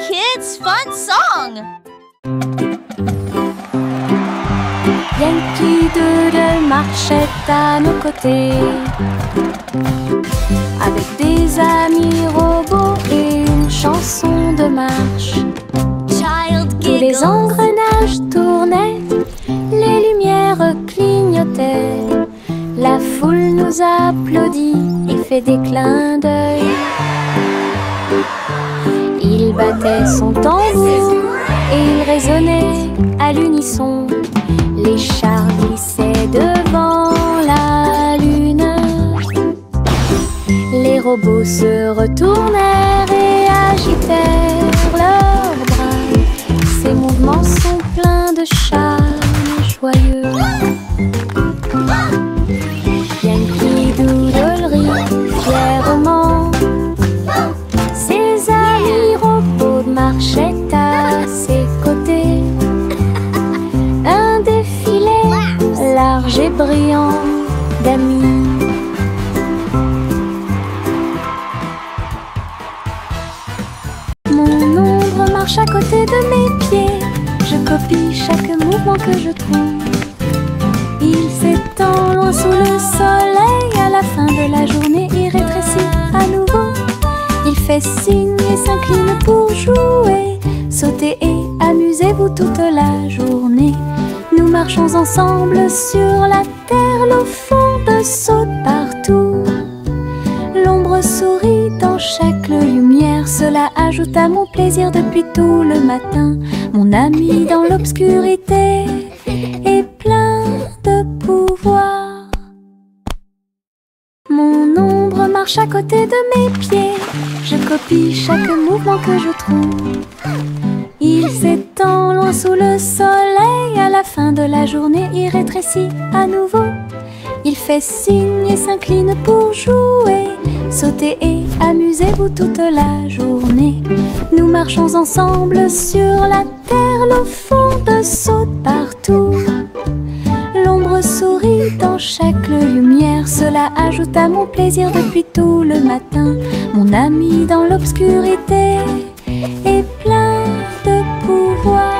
kids' fun song. Yankee Doodle marchait à nos côtés, avec des amis robots et une chanson de marche. Tous les engrenages tournaient, les lumières clignotaient. La foule nous applaudit et fait des clins d'œil. Il battait son tambour et il résonnait à l'unisson. Les chars glissaient devant la lune. Les robots se retournèrent et agitèrent leurs bras. Ces mouvements sont pleins de charme joyeux. Yankee Doodle rit fièrement. Ses amis robots marchaient à ses côtés. Un défilé large et brillant d'amis. Mon ombre marche à côté de mes pieds. Je copie chaque mouvement que je trouve. Il s'étend loin sous le soleil. À la fin de la journée, il rétrécit à nouveau. Il fait signe et s'incline pour jouer. Sautez et amusez-vous toute la journée. Nous marchons ensemble sur la terre. L'eau fonde saute partout. L'ombre sourit dans chaque lumière. Cela ajoute à mon plaisir depuis tout le matin. Mon ami dans l'obscurité est plein de pouvoir. Mon ombre marche à côté de mes pieds. Je copie chaque mouvement que je trouve. Il s'étend loin sous le soleil. À la fin de la journée, il rétrécit à nouveau. Il fait signe et s'incline pour jouer. Sautez et amusez-vous toute la journée. Nous marchons ensemble sur la terre. L'eau fonde saute partout. L'ombre sourit dans chaque lumière. Cela ajoute à mon plaisir depuis tout le matin. Mon ami dans l'obscurité est plein de pouvoir.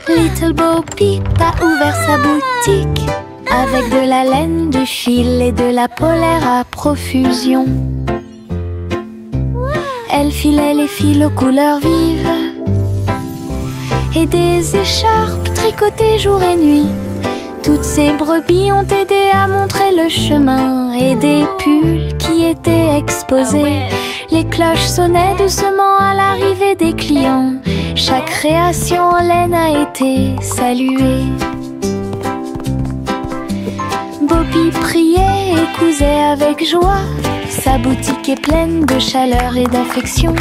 Little Bo Peep a ouvert sa boutique avec de la laine, du fil et de la polaire à profusion. Elle filait les fils aux couleurs vives et des écharpes tricotées jour et nuit. Toutes ces brebis ont aidé à montrer le chemin et des pulls qui étaient exposés. Les cloches sonnaient doucement à l'arrivée des clients. Chaque création en laine a été saluée. Bobby priait et cousait avec joie. Sa boutique est pleine de chaleur et d'affection.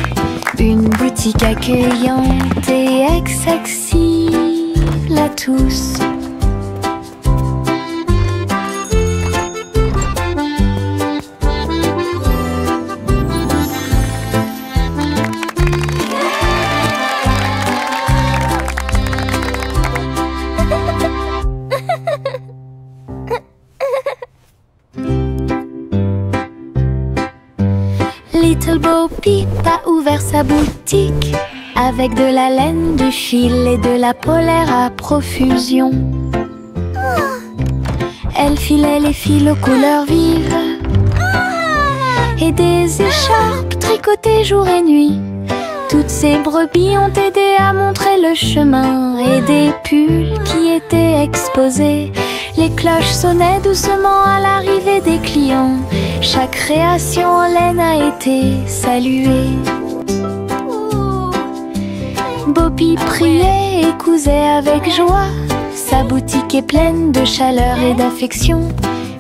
Une boutique accueillante et accessible à tous. Little Bo Peep a ouvert sa boutique avec de la laine, du fil et de la polaire à profusion. Elle filait les fils aux couleurs vives et des écharpes tricotées jour et nuit. Toutes ces brebis ont aidé à montrer le chemin et des pulls qui étaient exposés. Les cloches sonnaient doucement à l'arrivée des clients. Chaque création en laine a été saluée. Bobby priait et cousait avec joie. Sa boutique est pleine de chaleur et d'affection.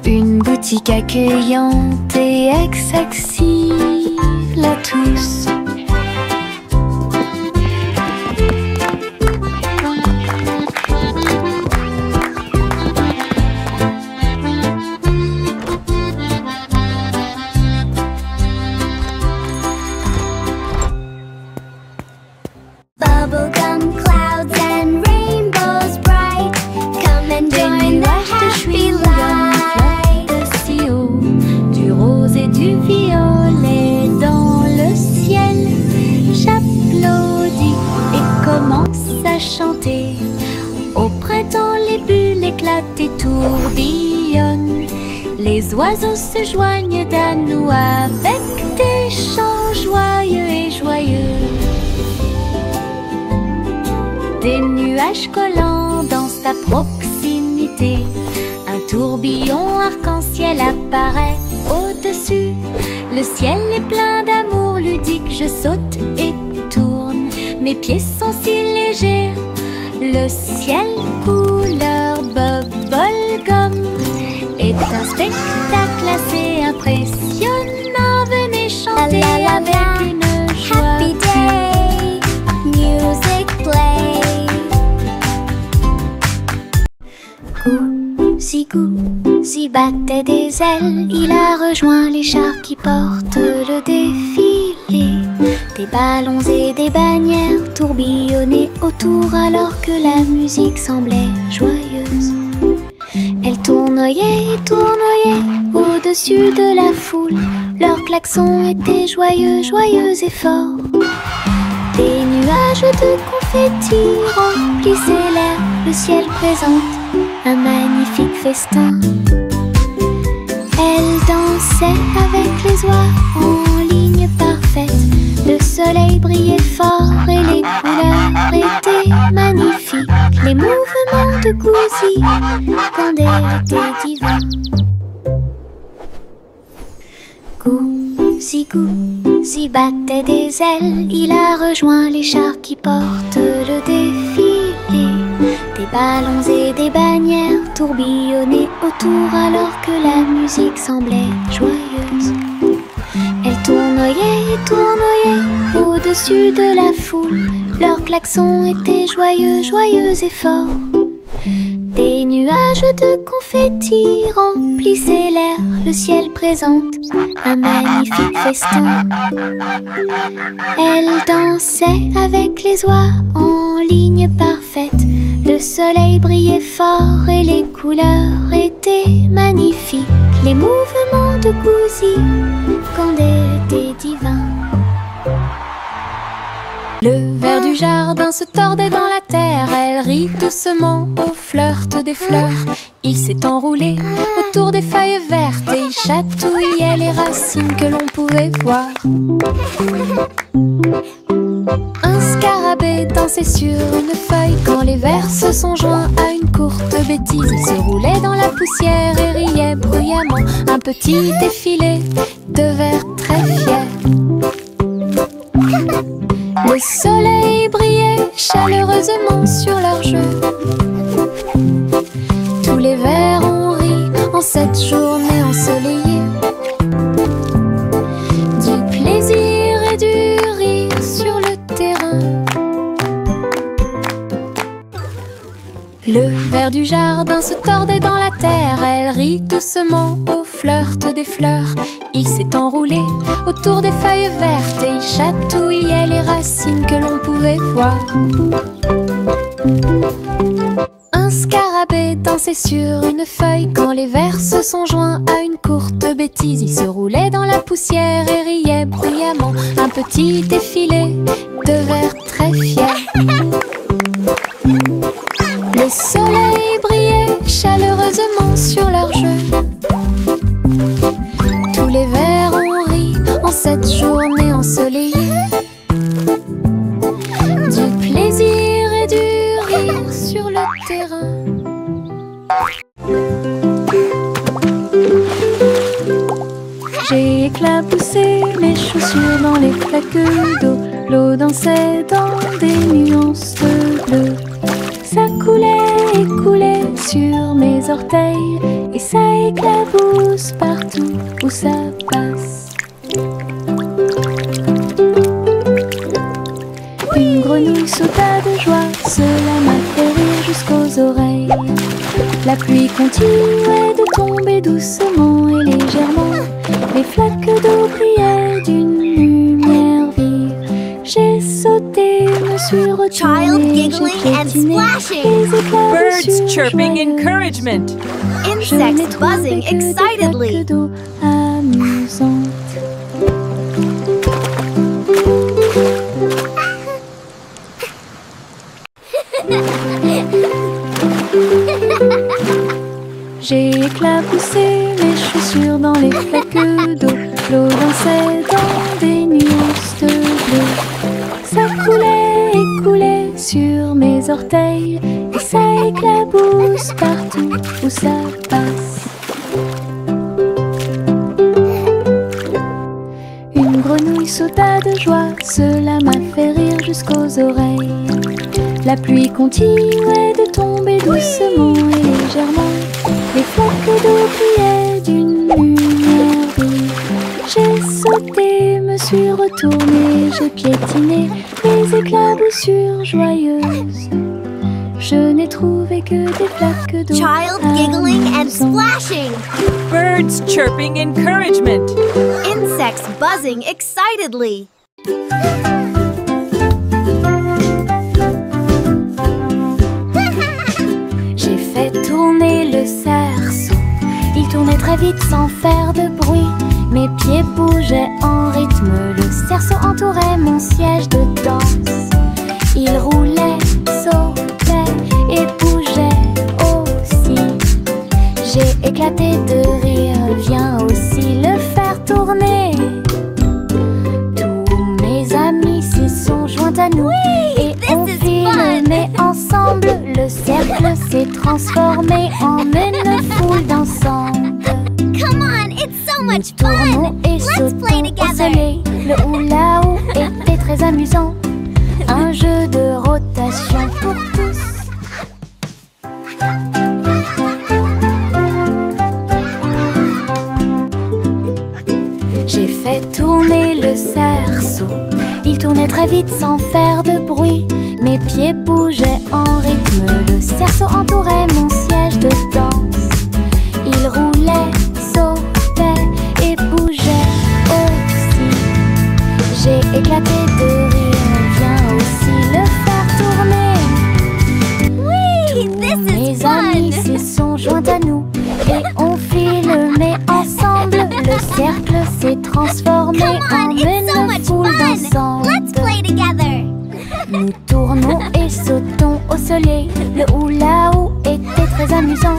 Une boutique accueillante et accessible à tous. Bubblegum clouds and rainbows bright, come and join the happy light. De si haut, du rose et du tourbillonne. Les oiseaux se joignent à nous avec des chants joyeux et joyeux. Des nuages collants dansent à proximité. Un tourbillon arc-en-ciel apparaît au-dessus. Le ciel est plein d'amour ludique. Je saute et tourne, mes pieds sont si légers. Le ciel couleur bubblegum est un spectacle assez impressionnant. Venez chanter avec une joie. Happy day, music play. Gousi battait des ailes, il a rejoint les chars qui portent le défilé. Des ballons et des bannières tourbillonnaient autour alors que la musique semblait joyeuse. Elle tournoyait et tournoyait au-dessus de la foule. Leurs klaxons étaient joyeux, joyeux et forts. Des nuages de confettis remplissaient l'air. Le ciel présente un magnifique festin. Elle dansait avec les oies en ligne parfaite. Le soleil brillait fort et les couleurs étaient magnifiques. Les mouvements de Gousi quand elle était divin. Gousi battait des ailes, il a rejoint les chars qui portent le défilé. Des ballons et des bannières tourbillonnaient autour alors que la musique semblait joyeuse. Elle tournoyait et tournoyait au-dessus de la foule. Leurs klaxons étaient joyeux, joyeux et forts. Des nuages de confettis remplissaient l'air. Le ciel présente un magnifique festin. Elle dansait avec les oies en ligne parfaite. Le soleil brillait fort et les couleurs étaient magnifiques. Les mouvements de Gousi quand elle était divin. Le ver du jardin se tordait dans la terre. Elle rit doucement au flirt des fleurs. Il s'est enroulé autour des feuilles vertes et il chatouillait les racines que l'on pouvait voir. Un scarabée dansait sur une feuille quand les vers se sont joints à une courte bêtise. Il se roulait dans la poussière et riait bruyamment. Un petit défilé de vers très fiers. Le soleil brillait chaleureusement sur leur jeu. Tous les vers ont ri en cette journée ensoleillée. Du plaisir et du rire sur le terrain. Le ver du jardin se tordait dans la terre. Elle rit doucement au flirt des fleurs. Il s'est enroulé autour des feuilles vertes et il chatouillait les racines que l'on pouvait voir. Un scarabée dansait sur une feuille quand les vers se sont joints à une courte bêtise. Il se roulait dans la poussière et riait bruyamment. Un petit défilé de vers très fiers. Le soleil brillait chaleureusement sur leur jeu. Tous les vers ont ri en cette journée ensoleillée. Du plaisir et du rire sur le terrain. J'ai éclaboussé mes chaussures dans les flaques d'eau. L'eau dansait dans des nuances de bleu. Ça coulait et coulait sur mes orteils et ça éclabousse partout où ça passe. Une grenouille sauta de joie, cela m'a fait rire jusqu'aux oreilles. La pluie continuait de tomber doucement et légèrement. Les flaques d'eau brillaient d'une lumière vive. J'ai sauté, me suis retournée, Child giggling j'ai and piétiné splashing. les éclats de Birds chirping joyeux. encouragement. Je n'ai Insects trouvé buzzing que des excitedly. flaques d'eau amusantes. J'ai éclaboussé mes chaussures dans les flaques d'eau. L'eau dansait dans des nuances de bleu. Ça coulait et coulait sur mes orteils, et ça éclabousse partout où ça passe. Une grenouille sauta de joie, cela m'a fait rire jusqu'aux oreilles. La pluie continuait de tomber doucement et légèrement. Les flaques d'eau brillaient d'une lumière vive. J'ai sauté, me suis retournée, j'ai piétiné les éclaboussures joyeuses. Je n'ai trouvé que des flaques d'eau. Child giggling and splashing. Birds chirping encouragement. Insects buzzing excitedly. J'ai fait tourner le cerceau. Il tournait très vite sans faire de bruit. Mes pieds bougeaient en rythme. Le cerceau entourait mon siège de danse. Il roulait, sautait et bougeait aussi. J'ai éclaté de rire, viens aussi le faire tourner. Tous mes amis s'y sont joints à nous. Et on filmait ensemble. Le cercle s'est transformé en une foule dansante. Come on, it's so Nous much tournons fun. et Let's play sautons au together. soleil. Le hula-hoop était très amusant. Un jeu de rotation pour tous. J'ai fait tourner le cerceau. Il tournait très vite sans faire de bruit. Mes pieds bougeaient en rythme. Le cerceau entourait mon siège de danse. Il roulait, sautait et bougeait aussi. J'ai éclaté de rire, viens aussi le faire tourner. Whee! This is Mes amis fun. s'y sont joints à nous et on filmait ensemble. Le cercle s'est transformé Come en on, it's so une much foule fun. Let's dansante. play together. Nous tournons et sautons au soleil. Le hula-hoop était très amusant.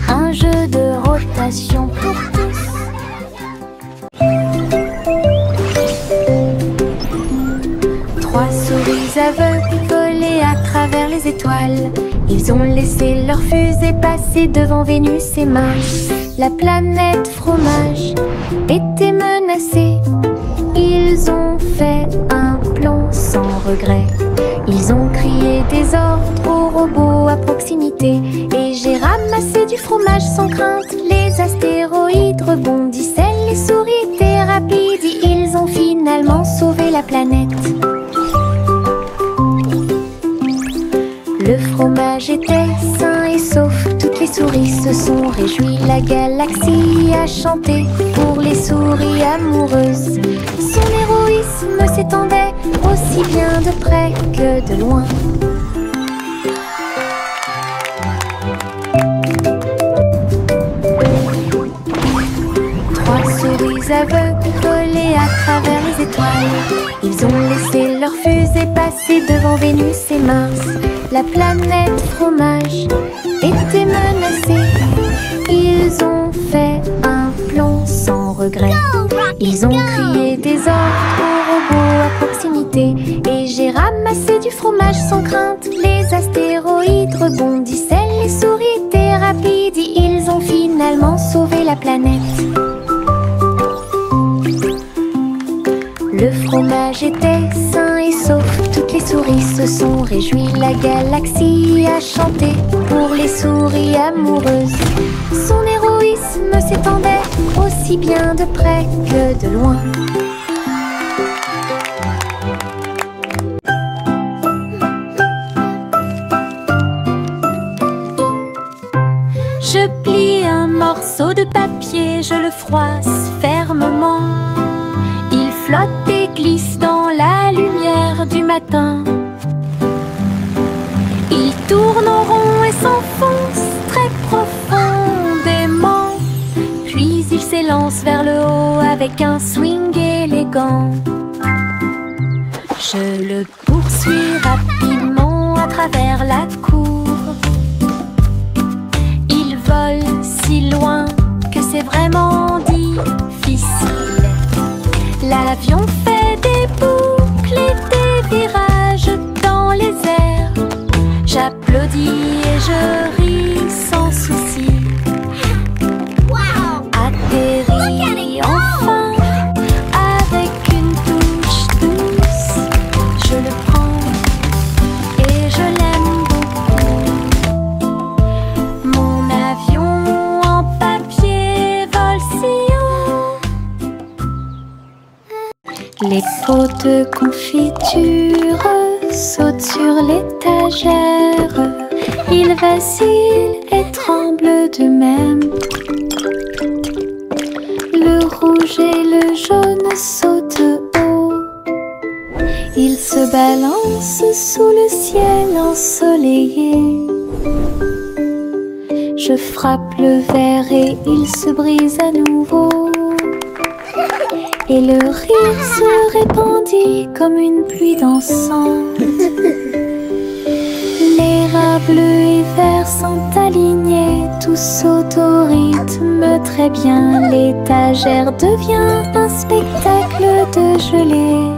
Un jeu de rotation pour tous. Trois souris aveugles volaient à travers les étoiles. Ils ont laissé leur fusée passer devant Vénus et Mars. La planète fromage était menacée. Ils ont fait un plan sans regret. Ils ont crié des ordres aux robots à proximité. Et j'ai ramassé du fromage sans crainte. Les astéroïdes rebondissaient, les souris étaient rapides. Ils ont finalement sauvé la planète. Le fromage était sain et sauf. Toutes les souris se sont réjouies. La galaxie a chanté pour les souris amoureuses. Son héroïsme s'étendait aussi bien de près que de loin. Trois souris aveugles volaient à travers les étoiles. Ils ont laissé leur fusée passer devant Vénus et Mars. La planète fromage était menacée. Ils ont fait un plan sans regret. Ils ont crié des ordres aux robots à proximité. Et j'ai ramassé du fromage sans crainte. Les astéroïdes rebondissaient, les souris étaient rapides. Ils ont finalement sauvé la planète. Le fromage était sain et sauf. Toutes les souris se sont réjouies. La galaxie a chanté pour les souris amoureuses. Son héroïsme s'étendait aussi bien de près que de loin. Je plie un morceau de papier, je le froisse fermement. Il flotte et glisse dans la lumière du matin. Il tourne en rond et s'enfonce très profondément. Puis il s'élance vers le haut avec un swing élégant. Je le poursuis rapidement à travers la cour. Il vole Les pots de confiture sautent sur l'étagère. Ils vacillent et tremblent de même. Le rouge et le jaune sautent haut. Ils se balancent sous le ciel ensoleillé. Je frappe le verre et il se brise à nouveau. Et le rire se répandit comme une pluie dansante. Les rats bleus et verts sont alignés, tous sautent au rythme très bien. L'étagère devient un spectacle de gelée.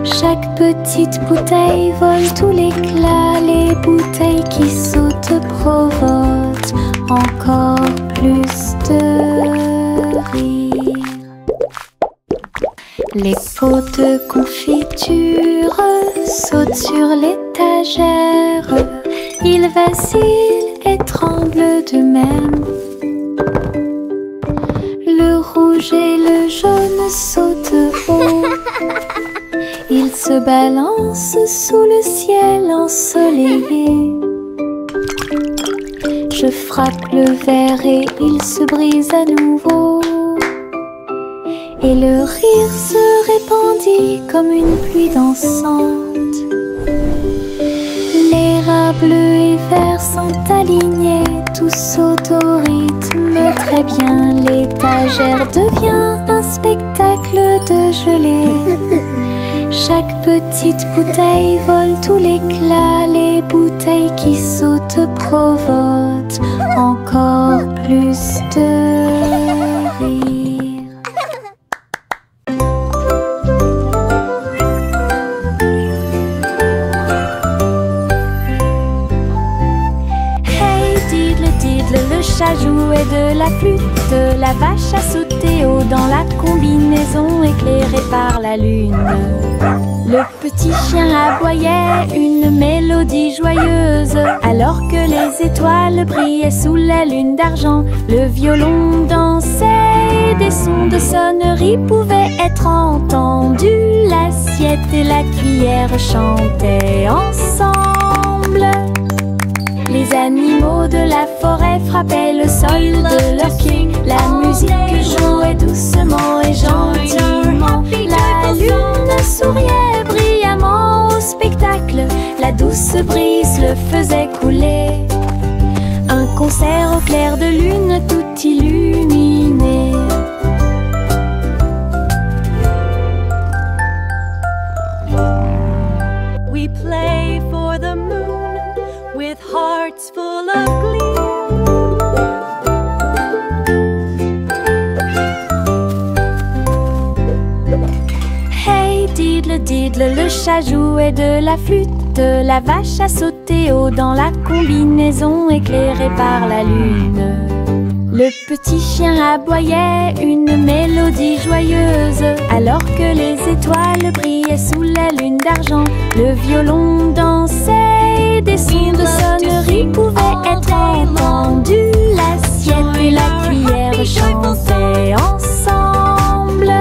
Chaque petite bouteille vole tout l'éclat. Les bouteilles qui sautent provoquent encore plus de rire. Les pots de confiture sautent sur l'étagère. Ils vacillent et tremblent de même. Le rouge et le jaune sautent haut. Ils se balancent sous le ciel ensoleillé. Je frappe le verre et il se brise à nouveau. Et le rire se répandit comme une pluie dansante. Les rats bleus et verts sont alignés, tous sautent au rythme très bien. L'étagère devient un spectacle de gelée. Chaque petite bouteille vole tout l'éclat. Les bouteilles qui sautent provoquent encore plus de rire. Le chat jouait de la flûte, la vache a sauté haut dans la combinaison éclairée par la lune. Le petit chien aboyait une mélodie joyeuse, alors que les étoiles brillaient sous la lune d'argent. Le violon dansait, des sons de sonnerie pouvaient être entendus. L'assiette et la cuillère chantaient ensemble. Les animaux de la forêt frappaient le sol de leurs pieds. La musique jouait doucement et gentiment. La lune souriait brillamment au spectacle. La douce brise le faisait couler. Un concert au clair de lune tout illuminé. We play for the moon with hearts full of glee. Hey diddle diddle, le chat jouait de la flûte, la vache a sauté haut dans la combinaison éclairée par la lune. Le petit chien aboyait une mélodie joyeuse, alors que les étoiles brillaient sous la lune d'argent. Le violon dansait, des sons de sonnerie pouvaient être entendus. L'assiette et la cuillère chantaient ensemble.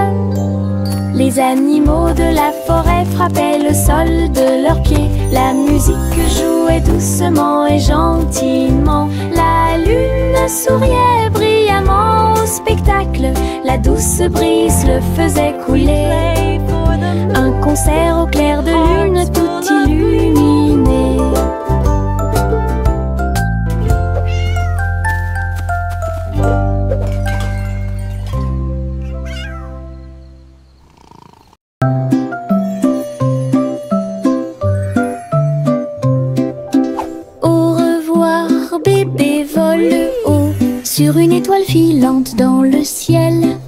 Les animaux de la forêt frappaient le sol de leurs pieds. La musique jouait doucement et gentiment. La lune souriait brillamment au spectacle. La douce brise le faisait couler. Un concert au clair de lune tout illuminé. Sur une étoile filante dans le ciel,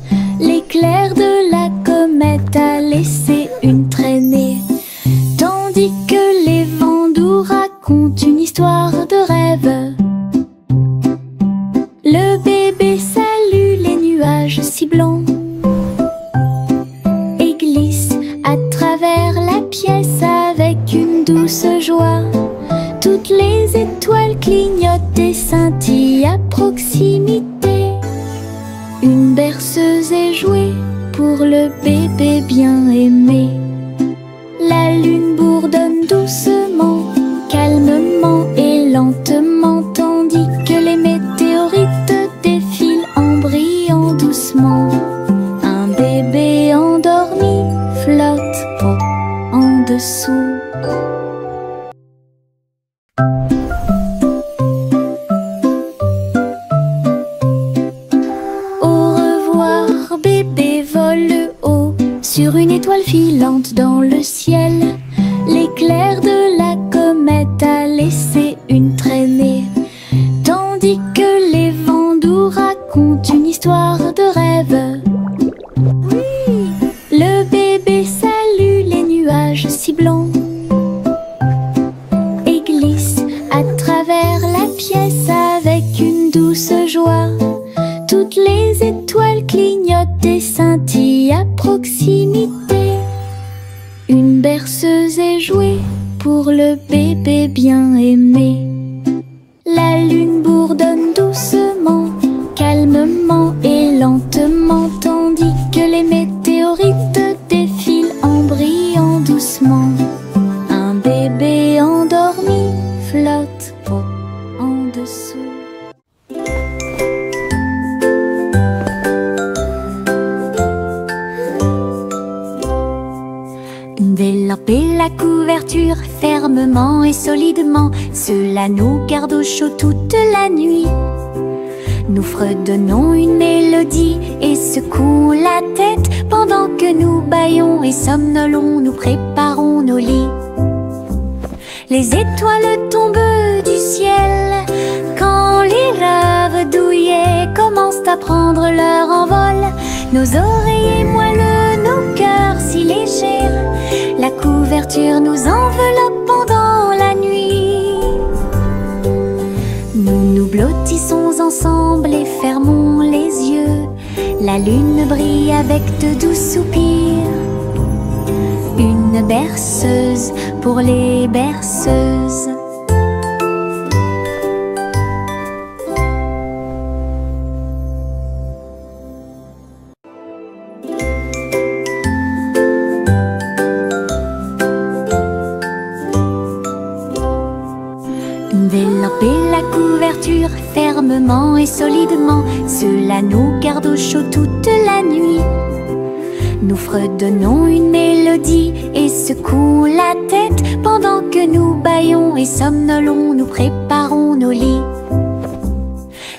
l'éclair de la comète a laissé une traînée. Tandis que les vents doux racontent une histoire de rêve, le bébé salue les nuages si blancs et glisse à travers la pièce avec une douce joie. Toutes les étoiles clignotent et scintillent à proximité. Une berceuse est jouée pour le bébé bien aimé. La lune bourdonne doucement, calmement et lentement, tandis que les météorites défilent en brillant doucement. Un bébé endormi flotte en dessous. Au revoir, bébé vole haut sur une étoile filante dans le ciel. L'éclair de la comète a laissé une traînée, tandis que les vents doux racontent une histoire de rêve. Le bébé salue les nuages si blancs et glisse à travers la pièce avec une douce joie. Toutes les étoiles clignotent et scintillent à proximité. Une berceuse est jouée pour le bébé bien aimé. La lune bourdonne doucement, calmement et lentement, tandis que les météorites défilent en brillant doucement. Un bébé endormi flotte en dessous. Délamper la couverture fermement et solidement, cela nous garde au chaud toute la nuit. Nous fredonnons une mélodie et secouons la tête pendant que nous bâillons et somnolons, nous préparons nos lits. Les étoiles tombent du ciel quand les rêves douillets commencent à prendre leur envol. Nos oreillers moelleux, nos cœurs si légers, la couverture nous enveloppe pendant la nuit. Nous nous blottissons ensemble et fermons les yeux. La lune brille avec de doux soupirs. Une berceuse pour les berceuses. Délamper la couverture fermement et solidement, cela nous garde au chaud toute la nuit. Nous fredonnons une mélodie et secouons la tête pendant que nous bâillons et somnolons, nous préparons nos lits.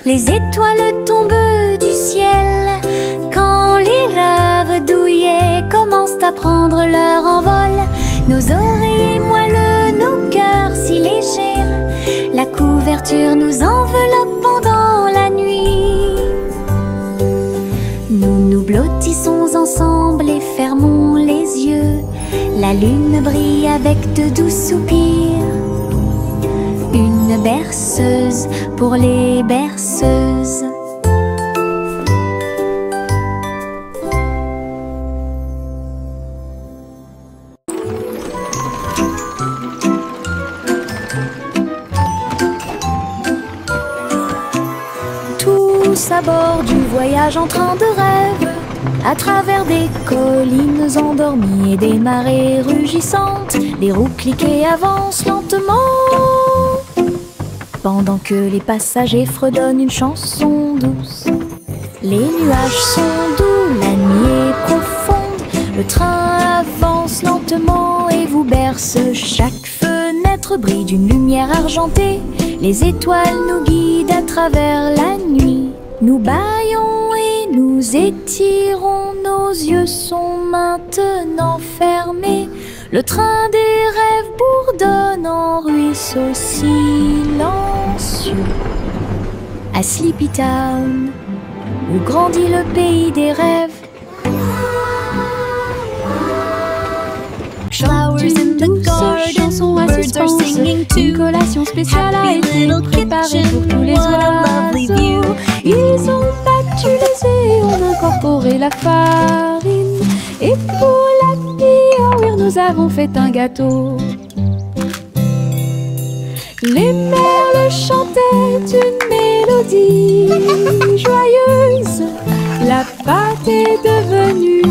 Les étoiles tombent du ciel quand les rêves douillets commencent à prendre leur envol. Nos oreillers moelleux, nos cœurs si légers, la couverture nous enveloppe pendant la nuit. Nous nous blottissons ensemble et fermons les yeux. La lune brille avec de doux soupirs. Une berceuse pour les berceuses. Tous à bord du voyage en train de rêve, à travers des collines endormies et des marées rugissantes, les roues cliquent et avancent lentement, pendant que les passagers fredonnent une chanson douce. Les nuages sont doux, la nuit est profonde, le train avance lentement et vous berce. Chaque fenêtre brille d'une lumière argentée, les étoiles nous guident à travers la nuit. Nous bâillons et nous étirons, nos yeux sont maintenant fermés. Le train des rêves bourdonne en ruisseau silencieux. À Sleepy Town, où grandit le pays des rêves. Flowers in the garden, birds are singing too. Une collation spéciale a été préparée pour tous les oiseaux. Ils ont battu les œufs et ont incorporé la farine. Et pour la nuit, nous avons fait un gâteau. Les merles chantaient une mélodie joyeuse. La pâte est devenue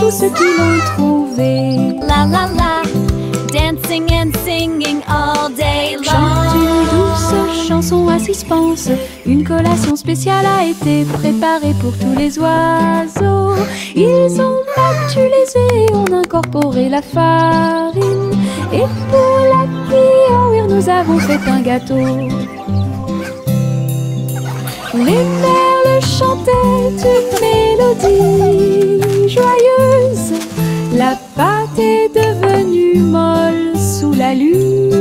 tous ceux qui l'ont trouvé. La la la, dancing and singing all day long. Chante une douce chanson à suspense. Une collation spéciale a été préparée pour tous les oiseaux. Ils ont battu les œufs et ont incorporé la farine. Et pour l'accueillir, nous avons fait un gâteau. Les merles chantaient une mélodie joyeuse. La pâte est devenue molle sous la lune.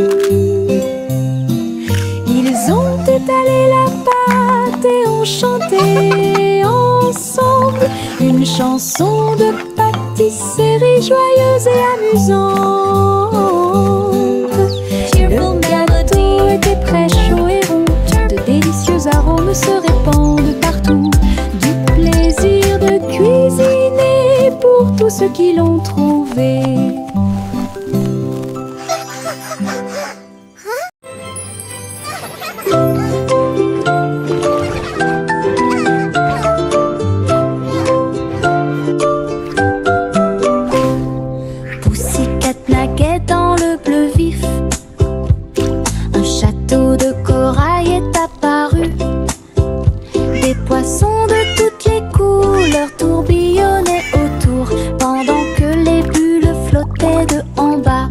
Ils ont étalé la pâte et ont chanté ensemble une chanson de pâtisserie joyeuse et amusante. Le gâteau était prêt, chaud et rond. De délicieux arômes se répandent partout. Du plaisir de cuisiner pour tous ceux qui l'ont trouvé. Pussycat naquait dans le bleu vif. Un château de corail est apparu. Des poissons de toutes les couleurs tourbillonnaient autour, pendant que les bulles flottaient de en bas.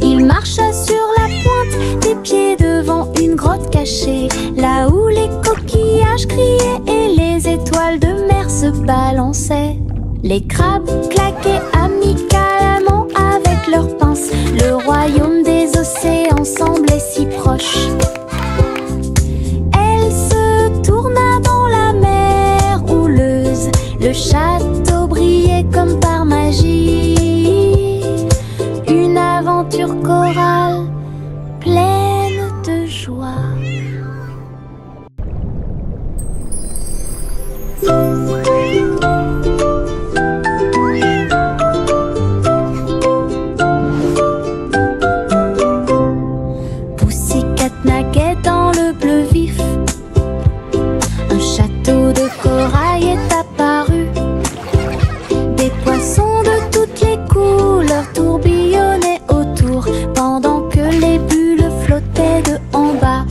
Il marcha sur la pointe des pieds devant une grotte cachée, là où les coquillages criaient et les étoiles de mer se balançaient. Les crabes claquaient amicalement avec leurs pinces. Le royaume des océans semblait si proche. Elle se tourna dans la mer houleuse. Le château brillait comme par magie. Une aventure chorale pleine de joie. Pussycat naquait dans le bleu vif. Un château de corail est apparu. Des poissons de toutes les couleurs tourbillonnaient autour, pendant que les bulles flottaient de en bas.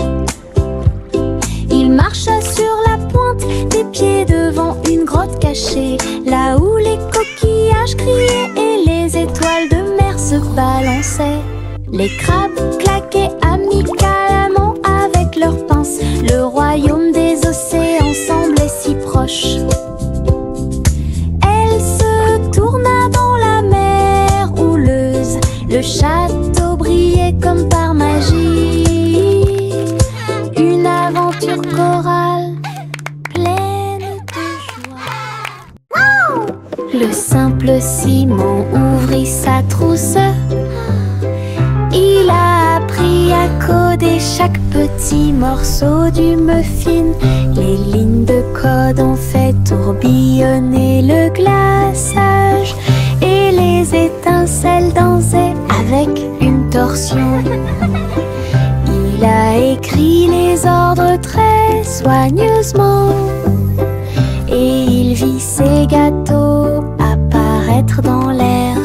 Il marcha sur la pointe des pieds devant une grotte cachée, là où les coquillages criaient et les étoiles de mer se balançaient. Les crabes claquaient amicalement avec leurs pinces. Le royaume des océans semblait si proche. Elle se tourna dans la mer houleuse. Le château brillait comme par magie. Une aventure chorale pleine de joie. Le simple Simon ouvrit sa trousse. Il a appris à coder chaque petit morceau du muffin. Les lignes de code ont fait tourbillonner le glaçage et les étincelles dansaient avec une torsion. Il a écrit les ordres très soigneusement et il vit ses gâteaux apparaître dans l'air.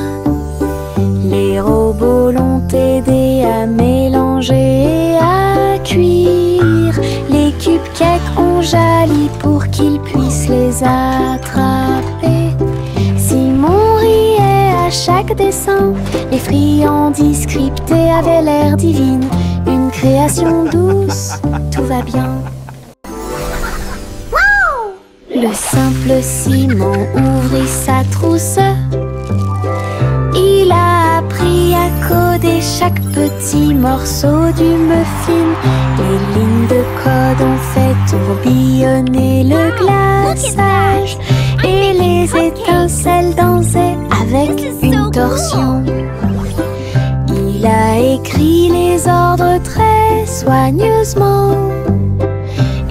Les robots l'ont aidé à mélanger et à cuire. Les cupcakes ont jali pour qu'il puisse les attraper. Simon riait à chaque dessin. Les friandises scriptées avaient l'air divine. Une création douce, tout va bien. Le simple Simon ouvrit sa trousse. Il a appris à coder chaque petit morceau du muffin. Les lignes de code ont fait tourbillonner le glaçage et les étincelles dansaient avec une torsion. Il a écrit les ordres très soigneusement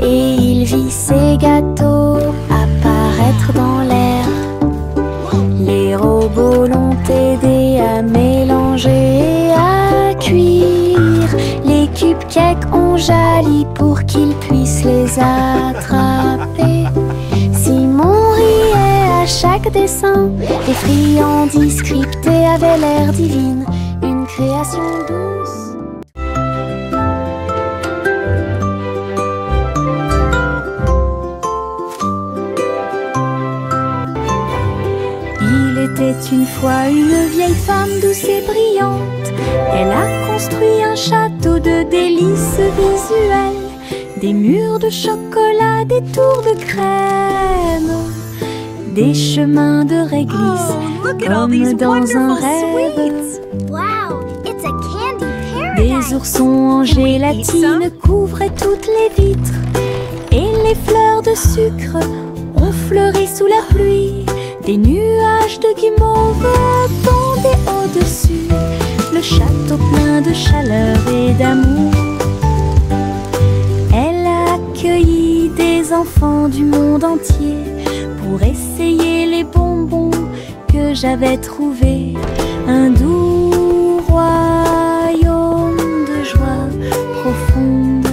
et il vit ses gâteaux apparaître dans l'air. Les robots l'ont aidé à mélanger et à cuire. Les cupcakes ont jali pour qu'il puisse les attraper. Simon riait à chaque dessin, les friandises scriptées avaient l'air divine, une création douce. Il était une fois une vieille femme douce et brillante. Elle a construit un château de délices visuelles, des murs de chocolat, des tours de crème, des chemins de réglisse, comme dans un rêve. Wow, it's a candy Des paradise. oursons en gélatine couvraient toutes les vitres, et les fleurs de sucre ont fleuri sous la pluie. Des nuages de guimauve pendaient au-dessus, le château plein de chaleur et d'amour. Elle a accueilli des enfants du monde entier pour essayer les bonbons que j'avais trouvés. Un doux royaume de joie profonde.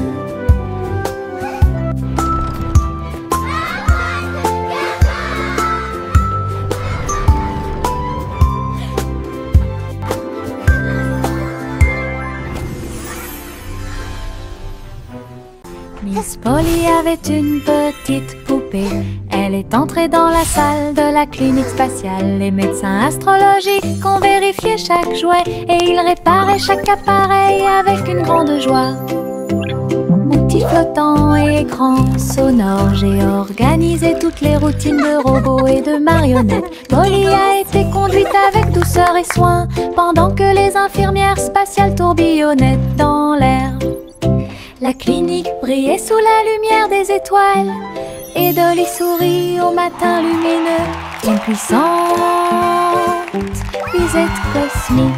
Miss Polly avait une petite poupée. Elle est entrée dans la salle de la clinique spatiale. Les médecins astrologiques ont vérifié chaque jouet et ils réparaient chaque appareil avec une grande joie. Outils flottants et écrans sonores, j'ai organisé toutes les routines de robots et de marionnettes. Polly a été conduite avec douceur et soin pendant que les infirmières spatiales tourbillonnaient dans l'air. La clinique brillait sous la lumière des étoiles et Dolly sourit au matin lumineux. Une puissante visite cosmique.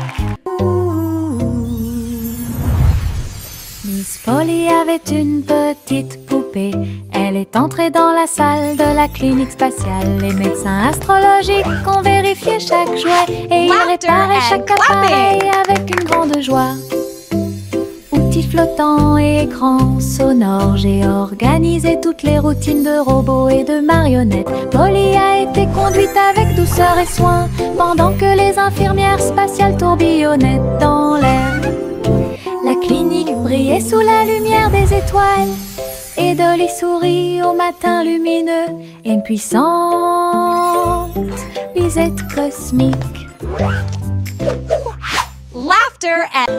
Miss Polly avait une petite poupée. Elle est entrée dans la salle de la clinique spatiale. Les médecins astrologiques ont vérifié chaque jouet et ils réparaient chaque appareil avec une grande joie. Outils flottants et écrans sonores, j'ai organisé toutes les routines de robots et de marionnettes. Polly a été conduite avec douceur et soin pendant que les infirmières spatiales tourbillonnaient dans l'air. La clinique brillait sous la lumière des étoiles et Dolly sourit au matin lumineux. Une puissante visite cosmique. Laughter and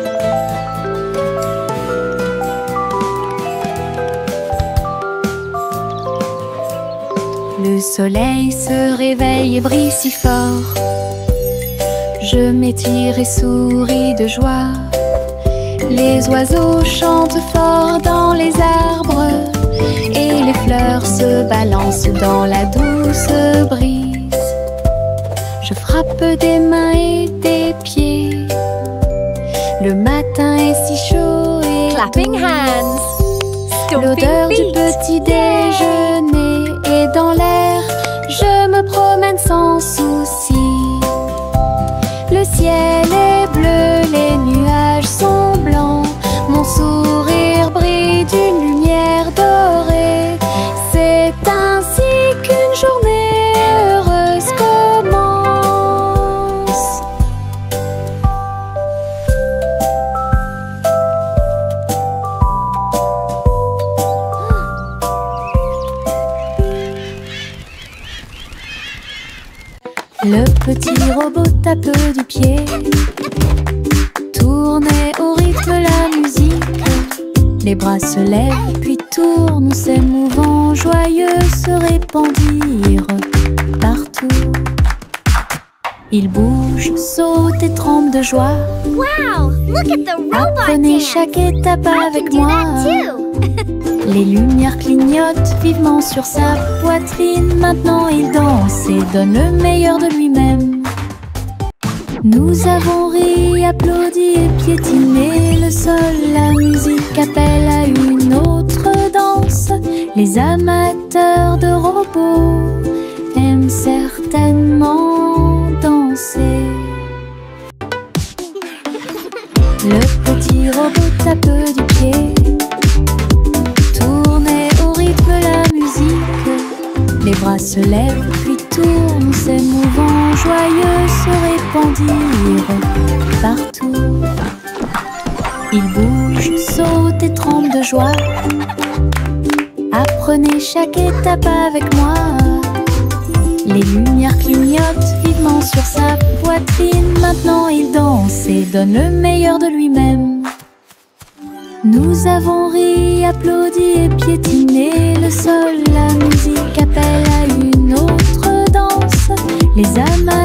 Le soleil se réveille et brille si fort. Je m'étire et souris de joie. Les oiseaux chantent fort dans les arbres et les fleurs se balancent dans la douce brise. Je frappe des mains et des pieds. Le matin est si chaud et clapping hands, l'odeur stomping du feet. petit déjeuner est dans l'air. Je me promène sans souci. Le ciel est bleu, les nuages sont blancs. Mon sourire brille d'une lumière dorée. C'est ainsi qu'une journée heureuse commence. Le petit robot tape du pied, tournait au rythme la musique. Les bras se lèvent puis tournent, ces mouvements joyeux se répandirent partout. Il bouge, saute et tremble de joie. Wow, look at the robot Apprenez dance. chaque étape I avec can do moi. that too. Les lumières clignotent vivement sur sa poitrine. Maintenant il danse et donne le meilleur de lui-même. Nous avons ri, applaudi et piétiné le sol. La musique appelle à une autre danse. Les amateurs de robots aiment certainement danser. Le petit robot tape du pied, tournait au rythme la musique. Les bras se lèvent puis tournent, ces mouvements joyeux se répandirent partout. Ils bougent, sautent et tremblent de joie. Apprenez chaque étape avec moi. Les lumières clignotent vivement sur sa poitrine. Maintenant il danse et donne le meilleur de lui-même. Nous avons ri, applaudi et piétiné. Le sol, la musique appelle à une autre danse. Les amas